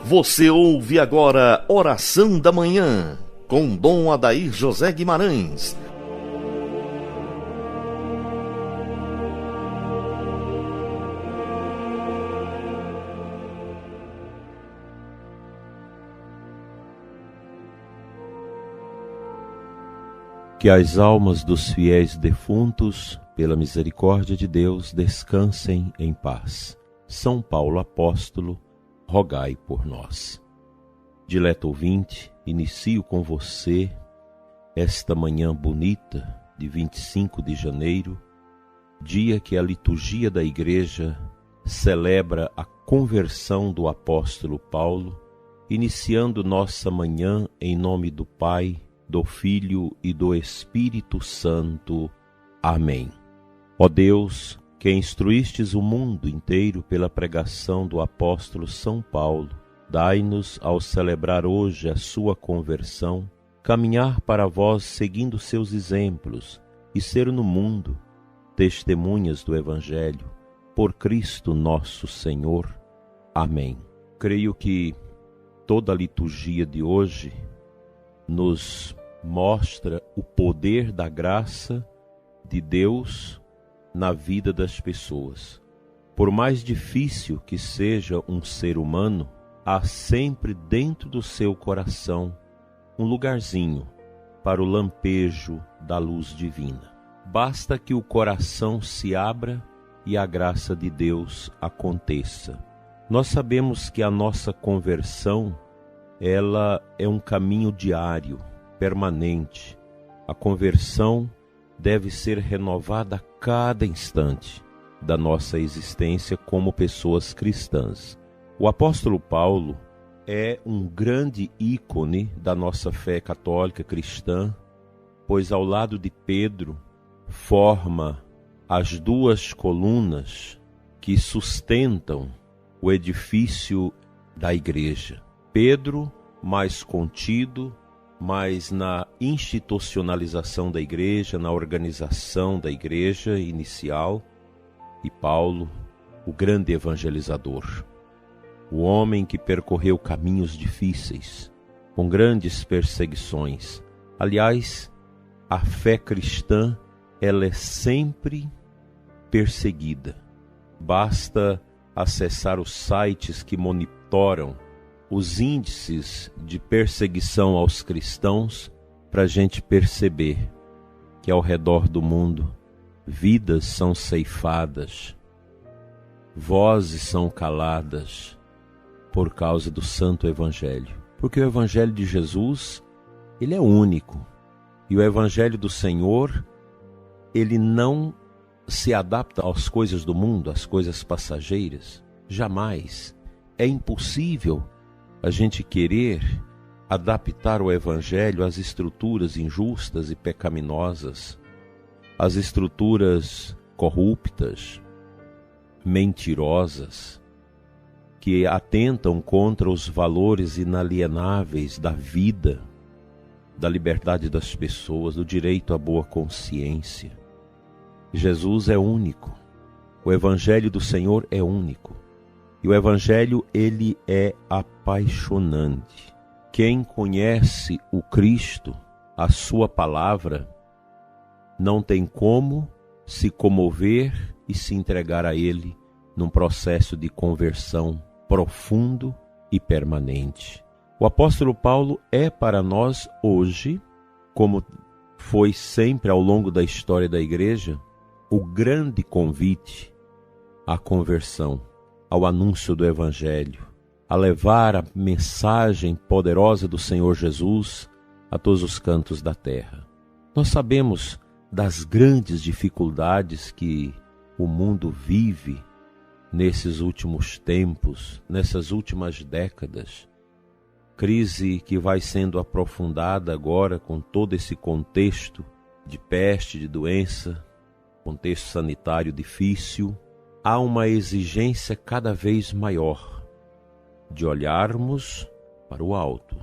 Você ouve agora Oração da Manhã, com Dom Adair José Guimarães. Que as almas dos fiéis defuntos, pela misericórdia de Deus, descansem em paz. São Paulo Apóstolo, rogai por nós. Dileto ouvinte, inicio com você esta manhã bonita de 25 de janeiro, dia que a liturgia da Igreja celebra a conversão do apóstolo Paulo, iniciando nossa manhã em nome do Pai, do Filho e do Espírito Santo. Amém. Ó Deus, que instruístes o mundo inteiro pela pregação do apóstolo São Paulo, dai-nos, ao celebrar hoje a sua conversão, caminhar para vós seguindo seus exemplos e ser no mundo testemunhas do Evangelho, por Cristo nosso Senhor. Amém. Creio que toda a liturgia de hoje nos mostra o poder da graça de Deus na vida das pessoas. Por mais difícil que seja um ser humano, há sempre dentro do seu coração um lugarzinho para o lampejo da luz divina. Basta que o coração se abra e a graça de Deus aconteça. Nós sabemos que a nossa conversão, ela é um caminho diário, permanente. A conversão deve ser renovada a cada instante da nossa existência como pessoas cristãs. O apóstolo Paulo é um grande ícone da nossa fé católica cristã, pois ao lado de Pedro forma as duas colunas que sustentam o edifício da igreja. Pedro, mais contido, mas na institucionalização da igreja, na organização da igreja inicial, e Paulo, o grande evangelizador, o homem que percorreu caminhos difíceis, com grandes perseguições. Aliás, a fé cristã, ela é sempre perseguida. Basta acessar os sites que monitoram os índices de perseguição aos cristãos para a gente perceber que ao redor do mundo vidas são ceifadas, vozes são caladas por causa do Santo Evangelho. Porque o Evangelho de Jesus, ele é único. E o Evangelho do Senhor, ele não se adapta às coisas do mundo, às coisas passageiras. Jamais. É impossível a gente querer adaptar o Evangelho às estruturas injustas e pecaminosas, às estruturas corruptas, mentirosas, que atentam contra os valores inalienáveis da vida, da liberdade das pessoas, do direito à boa consciência. Jesus é único. O Evangelho do Senhor é único. E o Evangelho, ele é apaixonante. Quem conhece o Cristo, a sua palavra, não tem como se comover e se entregar a ele num processo de conversão profundo e permanente. O apóstolo Paulo é para nós hoje, como foi sempre ao longo da história da igreja, o grande convite à conversão, ao anúncio do Evangelho, a levar a mensagem poderosa do Senhor Jesus a todos os cantos da terra. Nós sabemos das grandes dificuldades que o mundo vive nesses últimos tempos, nessas últimas décadas. Crise que vai sendo aprofundada agora com todo esse contexto de peste, de doença, contexto sanitário difícil. Há uma exigência cada vez maior de olharmos para o alto,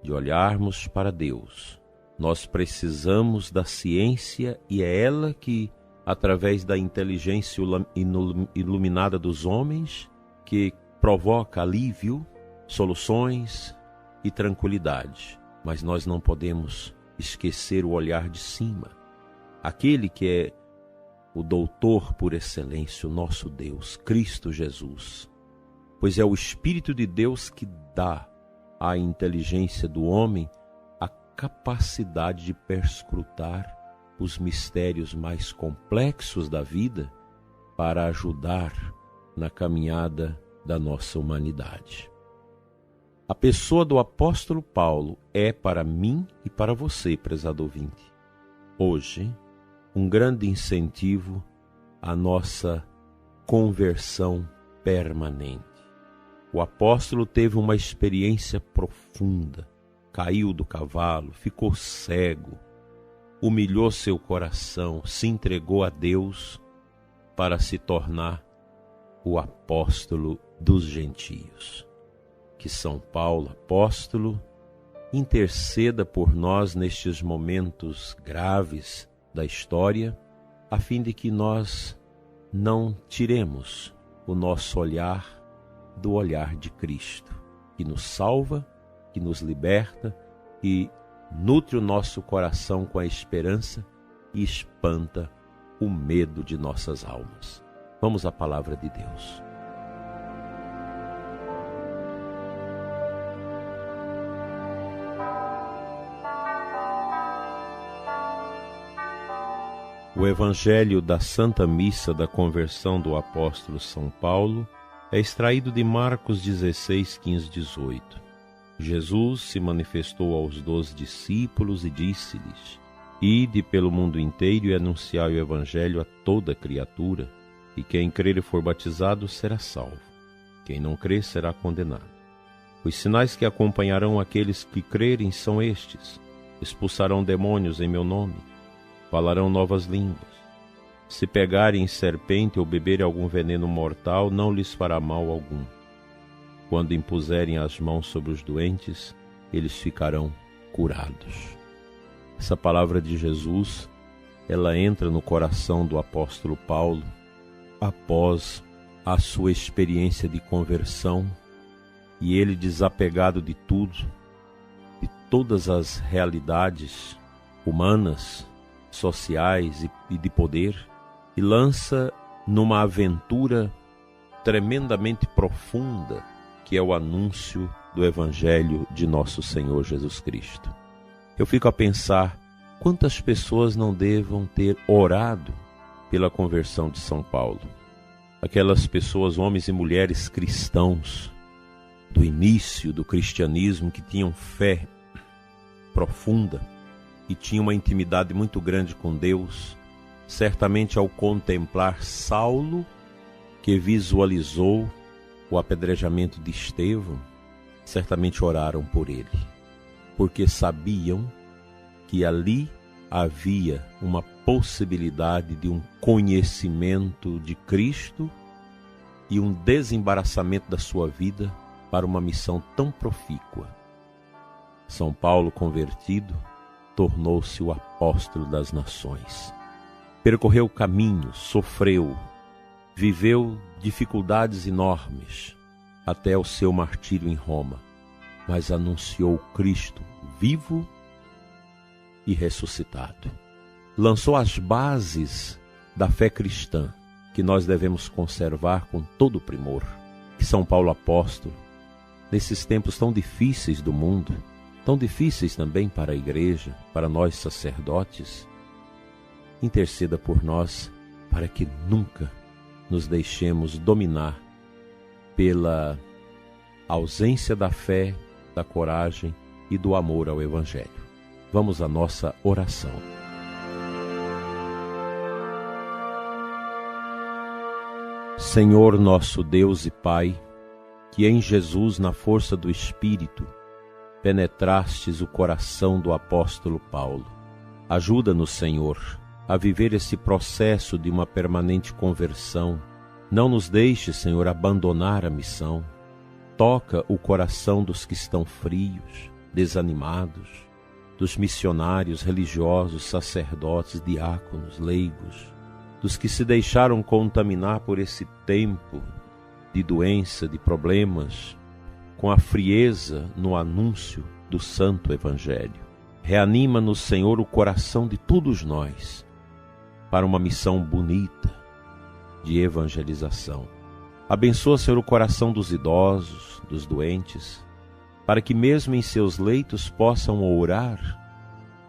de olharmos para Deus. Nós precisamos da ciência e é ela que, através da inteligência iluminada dos homens, que provoca alívio soluções e tranquilidade, mas nós não podemos esquecer o olhar de cima, aquele que é o doutor por excelência, o nosso Deus, Cristo Jesus, pois é o Espírito de Deus que dá à inteligência do homem a capacidade de perscrutar os mistérios mais complexos da vida para ajudar na caminhada da nossa humanidade. A pessoa do apóstolo Paulo é para mim e para você, prezado ouvinte, hoje, um grande incentivo à nossa conversão permanente. O apóstolo teve uma experiência profunda, caiu do cavalo, ficou cego, humilhou seu coração, se entregou a Deus para se tornar o apóstolo dos gentios. Que São Paulo, apóstolo, interceda por nós nestes momentos graves da história, a fim de que nós não tiremos o nosso olhar do olhar de Cristo, que nos salva, que nos liberta e nutre o nosso coração com a esperança e espanta o medo de nossas almas. Vamos à palavra de Deus. O Evangelho da Santa Missa da Conversão do Apóstolo São Paulo é extraído de Marcos 16, 15, 18. Jesus se manifestou aos 12 discípulos e disse-lhes: Ide pelo mundo inteiro e anunciai o Evangelho a toda criatura, e quem crer e for batizado será salvo. Quem não crer será condenado. Os sinais que acompanharão aqueles que crerem são estes: expulsarão demônios em meu nome, falarão novas línguas. Se pegarem serpente ou beberem algum veneno mortal, não lhes fará mal algum. Quando impuserem as mãos sobre os doentes, eles ficarão curados. Essa palavra de Jesus, ela entra no coração do apóstolo Paulo após a sua experiência de conversão, e ele, desapegado de tudo, de todas as realidades humanas, sociais e de poder, e lança numa aventura tremendamente profunda, que é o anúncio do Evangelho de nosso Senhor Jesus Cristo. Eu fico a pensar quantas pessoas não devam ter orado pela conversão de São Paulo. Aquelas pessoas, homens e mulheres cristãos do início do cristianismo, que tinham fé profunda e tinham uma intimidade muito grande com Deus, certamente ao contemplar Saulo, que visualizou o apedrejamento de Estevão, certamente oraram por ele, porque sabiam que ali havia uma possibilidade de um conhecimento de Cristo e um desembaraçamento da sua vida para uma missão tão profícua. São Paulo, convertido, tornou-se o apóstolo das nações. Percorreu caminhos, sofreu, viveu dificuldades enormes até o seu martírio em Roma, mas anunciou Cristo vivo e ressuscitado. Lançou as bases da fé cristã, que nós devemos conservar com todo o primor. Que São Paulo apóstolo, nesses tempos tão difíceis do mundo, tão difíceis também para a igreja, para nós sacerdotes, interceda por nós para que nunca nos deixemos dominar pela ausência da fé, da coragem e do amor ao Evangelho. Vamos à nossa oração. Senhor nosso Deus e Pai, que em Jesus, na força do Espírito, penetrastes o coração do apóstolo Paulo. Ajuda-nos, Senhor, a viver esse processo de uma permanente conversão. Não nos deixe, Senhor, abandonar a missão. Toca o coração dos que estão frios, desanimados, dos missionários, religiosos, sacerdotes, diáconos, leigos, dos que se deixaram contaminar por esse tempo de doença, de problemas, com a frieza no anúncio do Santo Evangelho. Reanima-nos, Senhor, o coração de todos nós para uma missão bonita de evangelização. Abençoa, Senhor, o coração dos idosos, dos doentes, para que mesmo em seus leitos possam orar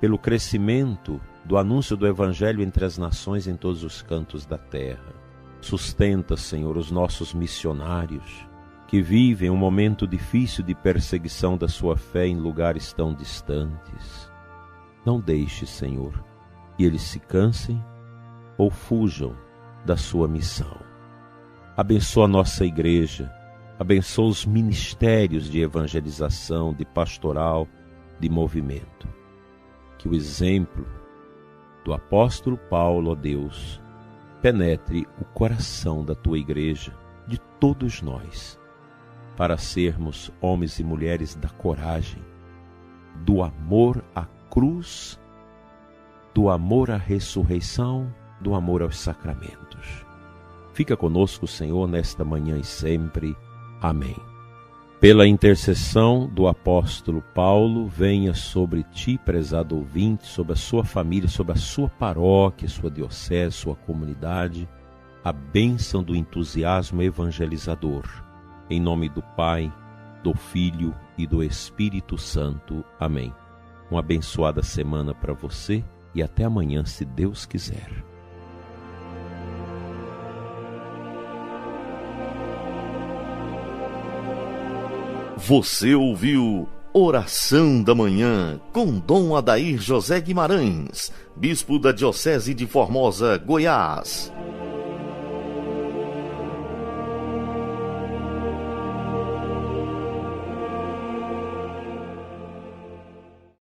pelo crescimento do anúncio do Evangelho entre as nações em todos os cantos da terra. Sustenta, Senhor, os nossos missionários, que vivem um momento difícil de perseguição da sua fé em lugares tão distantes. Não deixe, Senhor, que eles se cansem ou fujam da sua missão. Abençoa a nossa igreja, abençoa os ministérios de evangelização, de pastoral, de movimento. Que o exemplo do apóstolo Paulo, ó Deus, penetre o coração da tua igreja, de todos nós, para sermos homens e mulheres da coragem, do amor à cruz, do amor à ressurreição, do amor aos sacramentos. Fica conosco, Senhor, nesta manhã e sempre. Amém. Pela intercessão do apóstolo Paulo, venha sobre ti, prezado ouvinte, sobre a sua família, sobre a sua paróquia, sua diocese, sua comunidade, a bênção do entusiasmo evangelizador. Em nome do Pai, do Filho e do Espírito Santo. Amém. Uma abençoada semana para você e até amanhã, se Deus quiser. Você ouviu Oração da Manhã com Dom Adair José Guimarães, Bispo da Diocese de Formosa, Goiás.